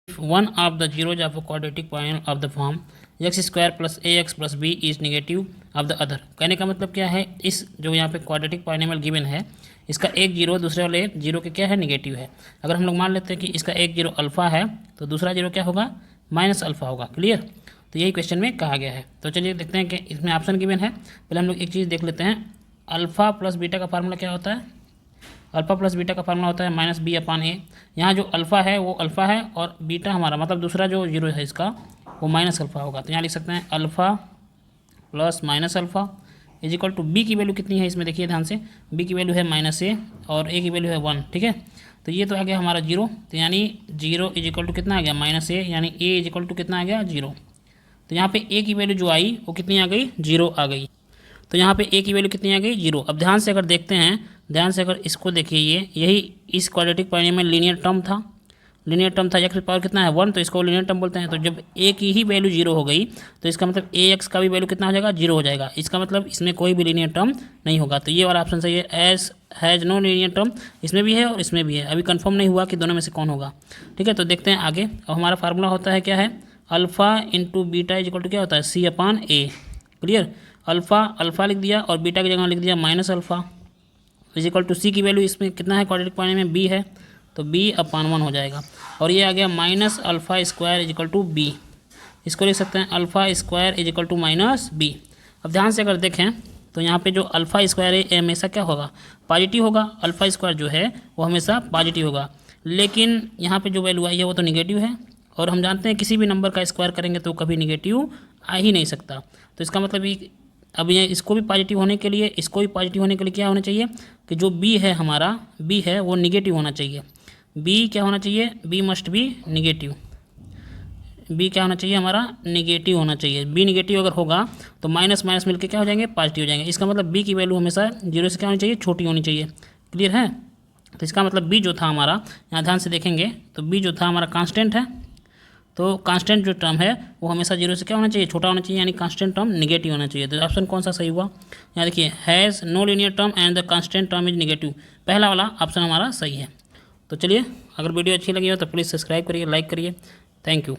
one of the zeros of a quadratic polynomial of the form x square plus a x plus b is negative of the other. कहने का मतलब क्या है, इस जो यहाँ पे क्वाड्रेटिक पॉलिनोमियल गिवन है इसका एक जीरो दूसरे वाले जीरो के क्या है, निगेटिव है। अगर हम लोग मान लेते हैं कि इसका एक जीरो अल्फ़ा है तो दूसरा जीरो क्या होगा, माइनस अल्फ़ा होगा। क्लियर, तो यही क्वेश्चन में कहा गया है। तो चलिए देखते हैं कि इसमें ऑप्शन गिवन है। पहले हम लोग एक चीज़ देख लेते हैं, अल्फ़ा प्लस बीटा का फार्मूला क्या होता है। अल्फ़ा प्लस बीटा का फार्मूला होता है माइनस बी अपान ए। यहाँ जो अल्फ़ा है वो अल्फ़ा है और बीटा हमारा मतलब दूसरा जो जीरो है इसका वो माइनस अल्फ़ा होगा। तो यहाँ लिख सकते हैं alpha plus minus alpha is equal to b की वैल्यू कितनी है, इसमें देखिए ध्यान से, बी की वैल्यू है माइनस ए और ए की वैल्यू है 1। ठीक है, तो ये तो आ गया हमारा जीरो, तो यानी जीरो इज इक्वल टू कितना आ गया, माइनस ए, यानी ए इज इक्वल टू कितना आ गया, जीरो। तो यहाँ पे ए की वैल्यू जो आई वो कितनी आ गई, जीरो आ गई। तो यहाँ पे ए की वैल्यू कितनी आ गई, जीरो। अब ध्यान से अगर देखते हैं, ध्यान से अगर इसको देखिए, ये यही इस क्वाड्रेटिक पॉलिनोमियल में लीनियर टर्म था, लीनियर टर्म था, एक्स पावर कितना है 1, तो इसको लीनियर टर्म बोलते हैं। तो जब ए की ही वैल्यू जीरो हो गई तो इसका मतलब ए एक्स का भी वैल्यू कितना हो जाएगा, जीरो हो जाएगा। इसका मतलब इसमें कोई भी लीनियर टर्म नहीं होगा। तो ये वाला ऑप्शन सही है, S has no linear term, इसमें भी है और इसमें भी है। अभी कंफर्म नहीं हुआ कि दोनों में से कौन होगा। ठीक है, तो देखते हैं आगे। और हमारा फार्मूला होता है क्या है, alpha into beta is equal to क्या होता है, सी अपान ए। क्लियर, अल्फ़ा लिख दिया और बीटा की जगह लिख दिया minus alpha is equal to C की वैल्यू इसमें कितना है, क्वाड्रेटिक पॉलिनोमियल में बी है तो बी अपान 1 हो जाएगा। और ये आ गया minus alpha square is equal to b. इसको लिख सकते हैं alpha square is equal to minus b. अब ध्यान से अगर देखें तो यहाँ पे जो अल्फ़ा स्क्वायर है ये हमेशा क्या होगा, पॉजिटिव होगा। अल्फ़ा स्क्वायर जो है वो हमेशा पॉजिटिव होगा, लेकिन यहाँ पे जो वैल्यू आई है वो तो निगेटिव है। और हम जानते हैं किसी भी नंबर का स्क्वायर करेंगे तो कभी निगेटिव आ ही नहीं सकता। तो इसका मतलब ये अब ये इसको भी पॉजिटिव होने के लिए, इसको भी पॉजिटिव होने के लिए क्या होना चाहिए कि जो बी है हमारा, बी है वो निगेटिव होना चाहिए। बी क्या होना चाहिए, b must be negative. B क्या होना चाहिए, हमारा निगेटिव होना चाहिए। बी निगेटिव अगर होगा तो माइनस माइनस मिलकर क्या हो जाएंगे, पॉजिटिव हो जाएंगे। इसका मतलब बी की वैल्यू हमेशा जीरो से क्या होनी चाहिए, छोटी होनी चाहिए। क्लियर है, तो इसका मतलब बी जो था हमारा, यहाँ ध्यान से देखेंगे तो बी जो था हमारा कांस्टेंट है। तो कांस्टेंट जो टर्म है वो हमेशा जीरो से क्या होना चाहिए, छोटा होना चाहिए, यानी कांस्टेंट टर्म निगेटिव होना चाहिए। तो ऑप्शन कौन सा सही हुआ, यहाँ देखिए, has no linear term and the constant term is negative, पहला वाला ऑप्शन हमारा सही है। तो चलिए, अगर वीडियो अच्छी लगी हो तो प्लीज़ सब्सक्राइब करिए, लाइक करिए। Thank you.